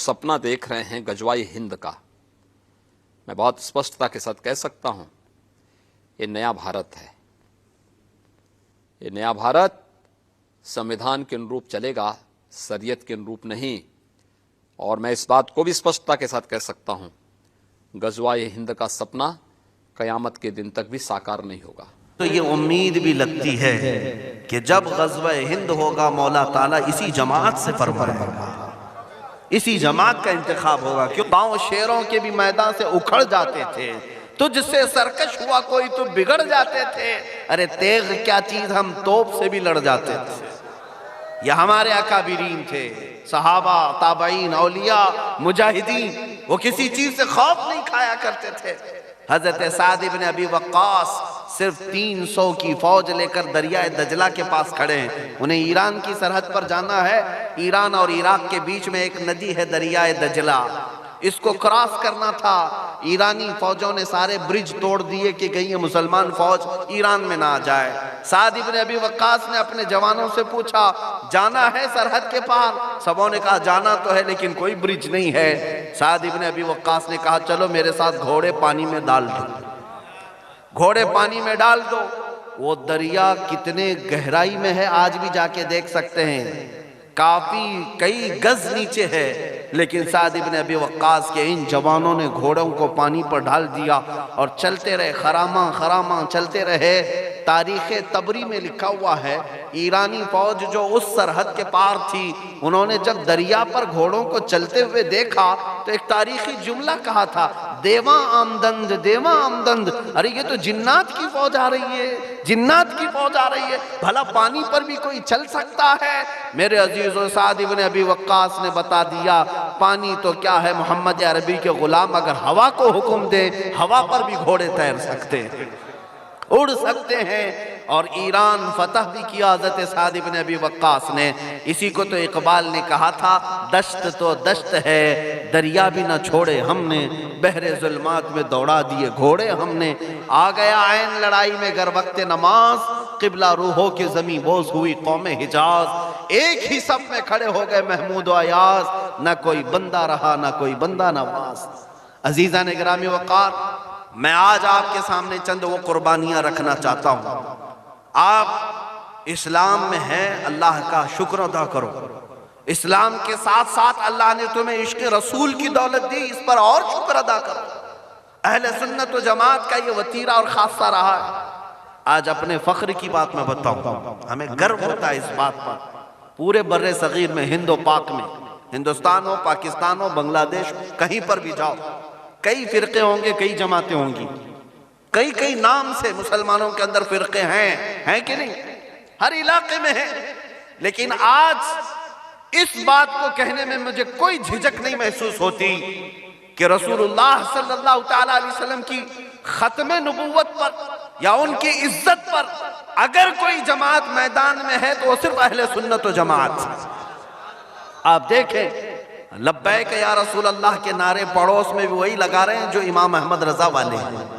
सपना देख रहे हैं गजवाई हिंद का। मैं बहुत स्पष्टता के साथ कह सकता हूं, ये नया भारत है। ये नया भारत संविधान के अनुरूप चलेगा, शरीयत के अनुरूप नहीं। और मैं इस बात को भी स्पष्टता के साथ कह सकता हूं, गजवाई हिंद का सपना कयामत के दिन तक भी साकार नहीं होगा। तो ये उम्मीद भी लगती है कि जब गज़वा हिंद होगा मौला ताला इसी जमात से फरमाएगा, इसी जमात का इंतखाब होगा। क्यों गाँव शेरों के भी मैदान से उखड़ जाते थे, तो जिससे सरकश हुआ कोई तो बिगड़ जाते थे। अरे तेग क्या चीज, हम तोप से भी लड़ जाते थे। यह हमारे अकाबिरीन थे, सहाबा, ताबईन, औलिया, मुजाहिदीन। वो किसी चीज से खौफ नहीं खाया करते थे। हजरत साद इब्न अबी वक्कास सिर्फ 300 की फौज लेकर दरिया दजला के पास खड़े हैं। उन्हें ईरान की सरहद पर जाना है। ईरान और इराक के बीच में एक नदी है दरिया दजला, इसको क्रॉस करना था। ईरानी फौजों ने सारे ब्रिज तोड़ दिए कि कहीं मुसलमान फौज ईरान में ना आ जाए। साद इब्न अबी वक्कास ने अपने जवानों से पूछा, जाना है सरहद के पार? सबों ने कहा जाना तो है, लेकिन कोई ब्रिज नहीं है। साद इब्न अबी वक्कास ने कहा, चलो मेरे साथ घोड़े पानी में डाल दो, घोड़े पानी में डाल दो। वो दरिया कितने गहराई में है आज भी जाके देख सकते हैं, काफी कई गज नीचे है। लेकिन साद इब्न अबी वक्कास के इन जवानों ने घोड़ों को पानी पर डाल दिया और चलते रहे, खरामा खरामा चलते रहे। तारीख तबरी में लिखा हुआ है, ईरानी फौज जो उस सरहद के पार थी, उन्होंने जब दरिया पर घोड़ों को चलते हुए देखा तो एक तारीखी जुमला कहा था, देवा आमदंद, देवा आमदंद। अरे ये तो जिन्नात की फौज आ रही है, जिन्नात की फौज आ रही है। भला पानी पर भी कोई चल सकता है? मेरे अजीजों, साद इब्न अबी वक्कास ने बता दिया, पानी तो क्या है, मोहम्मद अरबी के गुलाम अगर हवा को हुक्म दे, हवा पर भी घोड़े तैर सकते हैं, उड़ सकते हैं। और ईरान फतह भी किया हज़रत साद इब्न अबी वक्कास ने। इसी को तो इकबाल ने कहा था, दश्त तो दश्त है, दरिया भी न छोड़े हमने, बहरे जुल्मात में दौड़ा दिए घोड़े हमने। आ गया ऐन लड़ाई में गर वक्त नमाज, किबला रूहों की जमी बोझ हुई कौम हिजाज। एक ही सब में खड़े हो गए महमूद व अयाज, न कोई बंदा रहा न कोई बंदा नवाज। अजीजा ने गिरामी वक़ार, मैं आज आपके सामने चंद वो कुर्बानियां रखना चाहता हूं। आप इस्लाम में हैं, अल्लाह का शुक्र अदा करो। इस्लाम के साथ साथ अल्लाह ने तुम्हें इश्क रसूल की दौलत दी, इस पर और शुक्र अदा करो। अहले सुन्नत व जमात का ये वतीरा और खासा रहा है। आज अपने फख्र की बात मैं बताऊं, हमें गर्व होता है इस बात पर। पूरे बर्रे सगीर में, हिंदो पाक में, हिंदुस्तान हो, पाकिस्तान हो, बांग्लादेश, कहीं पर भी जाओ, कई फिरके होंगे, कई जमातें होंगी, कई कई नाम से मुसलमानों के अंदर फिरके हैं कि नहीं? हर इलाके में है। लेकिन आज इस बात को कहने में मुझे कोई झिझक नहीं महसूस होती कि रसूलुल्लाह सल्लल्लाहु तआला अलैहि वसल्लम की खत्म नबुव्वत पर या उनकी इज्जत पर अगर कोई जमात मैदान में है तो वो सिर्फ अहले सुन्नत व जमात। आप देखें, लब्बैक या रसूल अल्लाह के नारे पड़ोस में भी वही लगा रहे हैं जो इमाम अहमद रजा वाले हैं,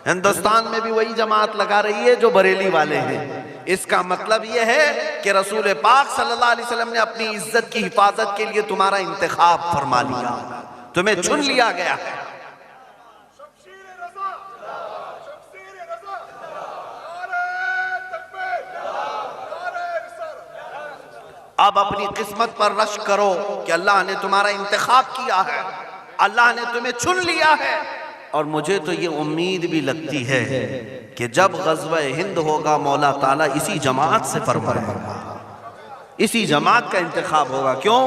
हिंदुस्तान में भी वही जमात लगा रही है जो बरेली वाले हैं। इसका मतलब यह है कि रसूल पाक सल्लल्लाहु अलैहि वसल्लम ने अपनी इज्जत की हिफाजत के लिए तुम्हारा इंतखाब फरमा लिया, तुम्हें चुन लिया गया है। अब अपनी किस्मत पर रश करो कि अल्लाह ने तुम्हारा इंतखाब किया है, अल्लाह ने तुम्हें चुन लिया है। और मुझे तो ये उम्मीद भी लगती है कि जब गज़वा हिंद होगा मौला ताला इसी जमात से फरमाएगा, इसी जमात का इंतखाब होगा। क्यों?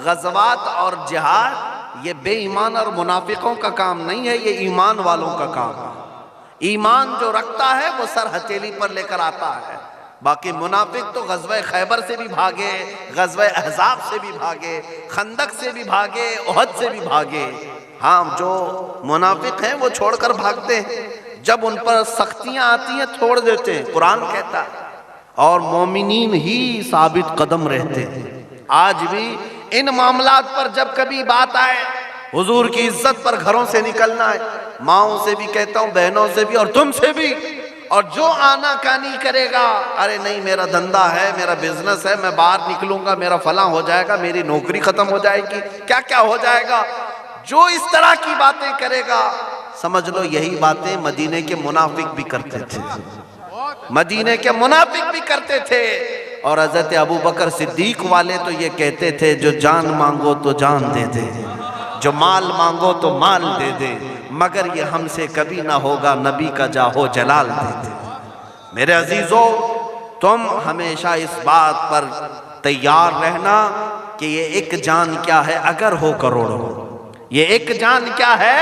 गज़वात और जिहाद ये बेईमान और मुनाफिकों का काम नहीं है, ये ईमान वालों का काम है। ईमान जो रखता है वो सर हथेली पर लेकर आता है। बाकी मुनाफिक तो गज़वा खैबर से भी भागे, गज़वा अहज़ाब से भी भागे, खंदक से भी भागे, उहद से भी भागे। हाँ, जो मुनाफिक हैं वो छोड़कर भागते हैं, जब उन पर सख्तियां आती हैं छोड़ देते हैं, कुरान कहता है। और मोमिनीन ही साबित कदम रहते हैं। आज भी इन मामलात पर जब कभी बात आए, हुजूर की इज्जत पर घरों से निकलना है, माओं से भी कहता हूं, बहनों से भी और तुमसे भी, और जो आनाकानी करेगा, अरे नहीं मेरा धंधा है, मेरा बिजनेस है, मैं बाहर निकलूंगा, मेरा फला हो जाएगा, मेरी नौकरी खत्म हो जाएगी, क्या क्या हो जाएगा, जो इस तरह की बातें करेगा, समझ लो यही बातें मदीने के मुनाफिक भी करते थे, मदीने के मुनाफिक भी करते थे। और हजरत अबू बकर सिद्दीक वाले तो ये कहते थे, जो जान मांगो तो जान दे दे, जो माल मांगो तो माल दे दे, मगर ये हमसे कभी ना होगा, नबी का जाहो जलाल दे दे। मेरे अजीजों, तुम हमेशा इस बात पर तैयार रहना कि ये एक जान क्या है अगर हो करोड़ों, ये एक जान क्या है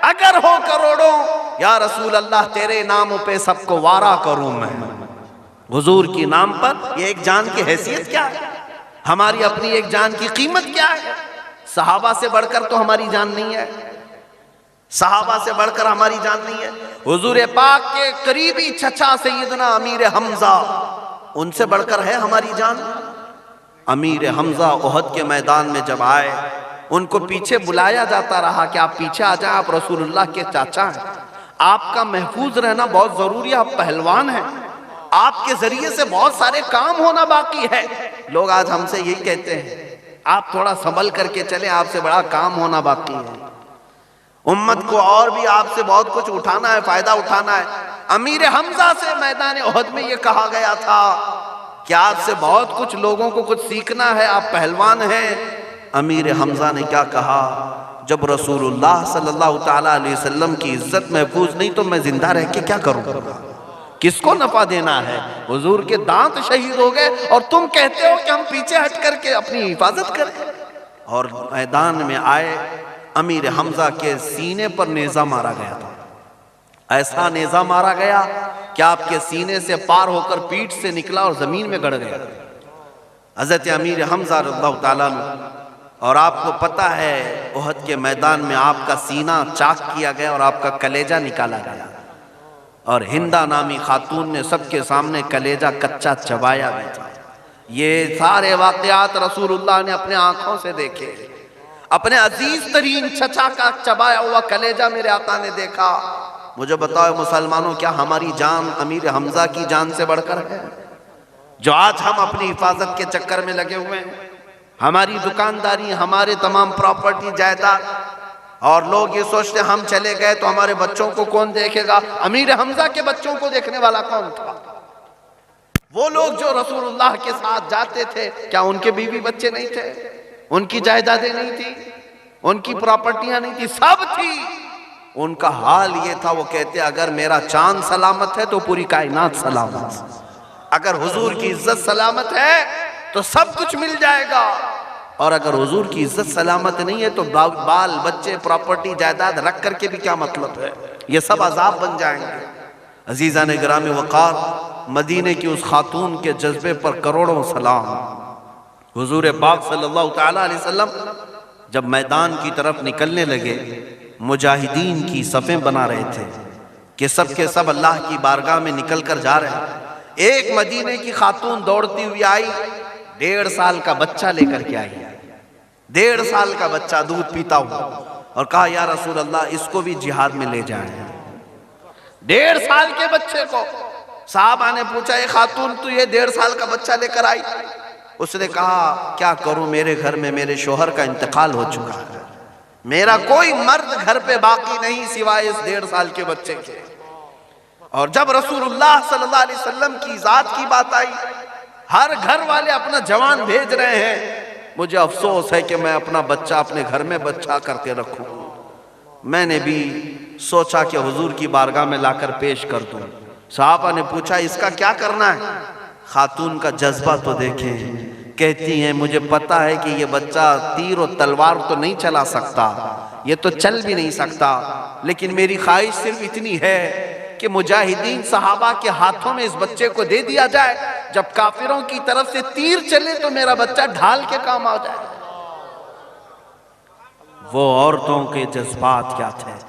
अगर हो करोड़ों। या रसूल अल्लाह तेरे नाम पे सबको वारा करूं मैं, हुजूर की नाम पर ये एक जान की हैसियत क्या है, हमारी अपनी एक जान की कीमत क्या है। सहाबा से बढ़कर तो हमारी जान नहीं है, सहाबा से बढ़कर हमारी जान नहीं है। हुजूर पाक के करीबी चचा सैयदना अमीर हमजा, उनसे बढ़कर है हमारी जान। अमीर हमजा ओहद के मैदान में जब आए, उनको पीछे बुलाया जाता रहा कि आप पीछे आ जाए, आप रसूलुल्लाह के चाचा हैं, आपका महफूज रहना बहुत जरूरी है, आप पहलवान हैं, आपके जरिए से बहुत सारे काम होना बाकी है। लोग आज हमसे यही कहते हैं, आप थोड़ा संभल करके चले, आपसे बड़ा काम होना बाकी है, उम्मत को और भी आपसे बहुत कुछ उठाना है, फायदा उठाना है। अमीर हमजा से मैदान ओहद में ये कहा गया था कि आपसे बहुत कुछ लोगों को कुछ सीखना है, आप पहलवान हैं। अमीर हमजा ने क्या कहा, जब रसूलुल्लाह सल्लल्लाहु ताला अलैहि वसल्लम की इज्जत महफूज नहीं तो मैं जिंदा रह के क्या करूंगा, किसको नफा देना है। हुजूर के दांत शहीद हो गए और तुम कहते हो कि हम पीछे हट करके अपनी हिफाजत करें। और मैदान में आए, अमीर हमजा के सीने पर नेजा मारा गया था, ऐसा नेजा मारा गया कि आपके सीने से पार होकर पीठ से निकला और जमीन में गड़ गया हजरत अमीर हमजा रज़ियल्लाहु ताला अन्हु। और आपको पता है ओहद के मैदान में आपका सीना चाक किया गया और आपका कलेजा निकाला गया, और हिंदा नामी खातून ने सबके सामने कलेजा कच्चा चबाया भी था। ये सारे वाकयात रसूलुल्लाह ने अपने आंखों से देखे, अपने अजीज तरीन चचा का चबाया हुआ कलेजा मेरे आका ने देखा। मुझे बताओ मुसलमानों, क्या हमारी जान अमीर हमजा की जान से बढ़कर है, जो आज हम अपनी हिफाजत के चक्कर में लगे हुए हैं। हमारी दुकानदारी, हमारे तमाम प्रॉपर्टी जायदाद, और लोग ये सोचते हम चले गए तो हमारे बच्चों को कौन देखेगा। अमीर हमजा के बच्चों को देखने वाला कौन था? वो लोग जो रसूलुल्लाह के साथ जाते थे, क्या उनके बीवी बच्चे नहीं थे, उनकी जायदादें नहीं थी, उनकी प्रॉपर्टियां नहीं थी, सब थी। उनका हाल ये था, वो कहते अगर मेरा चांद सलामत है तो पूरी कायनात सलामत, अगर हुजूर की इज्जत सलामत है तो सब कुछ मिल जाएगा, और अगर हुजूर की इज्जत सलामत नहीं है तो बाल बच्चे प्रॉपर्टी जायदाद रख करके भी क्या मतलब है, ये सब अजाब बन जाएंगे। अजीज़ान गिरामी वक़ार, मदीने की उस खातून के जज्बे पर करोड़ों सलाम। हुजूर पाक सल्लल्लाहु ताला अलैहि वसल्लम जब मैदान की तरफ निकलने लगे, मुजाहिदीन की सफ़ें बना रहे थे कि सब के सब अल्लाह की बारगाह में निकल कर जा रहे हैं। एक मदीने की खातून दौड़ती हुई आई, 1.5 साल का बच्चा लेकर के आई, 1.5 साल का बच्चा दूध पीता हुआ, और कहा या रसूल अल्लाह इसको भी जिहाद में ले जाए। 1.5 साल के बच्चे को साहबा ने पूछा, ये खातून तू ये 1.5 साल का बच्चा लेकर आई? उसने कहा क्या करूं, मेरे घर में मेरे शोहर का इंतकाल हो चुका है, मेरा कोई मर्द घर पे बाकी नहीं सिवाय इस 1.5 साल के बच्चे के। और जब रसूलुल्लाह सल्लल्लाहु अलैहि वसल्लम की जात की बात आई, हर घर वाले अपना जवान भेज रहे हैं, मुझे अफसोस है कि मैं अपना बच्चा अपने घर में बच्चा करके रखूं। मैंने भी सोचा कि हुजूर की बारगाह में लाकर पेश कर दूं। साहबा ने पूछा इसका क्या करना है? खातून का जज्बा तो देखें, कहती हैं मुझे पता है कि ये बच्चा तीर और तलवार तो नहीं चला सकता, ये तो चल भी नहीं सकता, लेकिन मेरी ख्वाहिश सिर्फ इतनी है कि मुजाहिदीन सहाबा के हाथों में इस बच्चे को दे दिया जाए, जब काफिरों की तरफ से तीर चले तो मेरा बच्चा ढाल के काम आ जाए। वो औरतों के जज्बात क्या थे।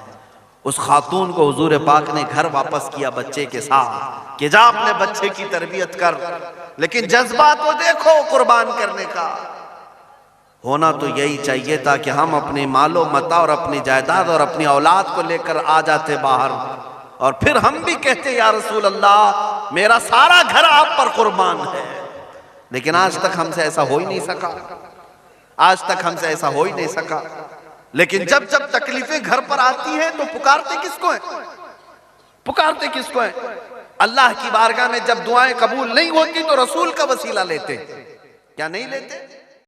उस खातून को हुजूर पाक ने घर वापस किया बच्चे के साथ कि जा अपने बच्चे की तरबियत कर, लेकिन जज्बा तो देखो कुर्बान करने का। होना तो यही चाहिए था कि हम अपने मालो मता और अपनी जायदाद और अपनी औलाद को लेकर आ जाते बाहर, और फिर हम भी कहते या रसूल अल्लाह मेरा सारा घर आप पर कुर्बान है। लेकिन आज तक हमसे ऐसा हो ही नहीं सका, आज तक हमसे ऐसा हो ही नहीं सका। लेकिन जब जब तकलीफें घर पर आती हैं तो पुकारते किसको हैं? पुकारते किसको हैं? अल्लाह की बारगाह में जब दुआएं कबूल नहीं होती तो रसूल का वसीला लेते, क्या नहीं लेते?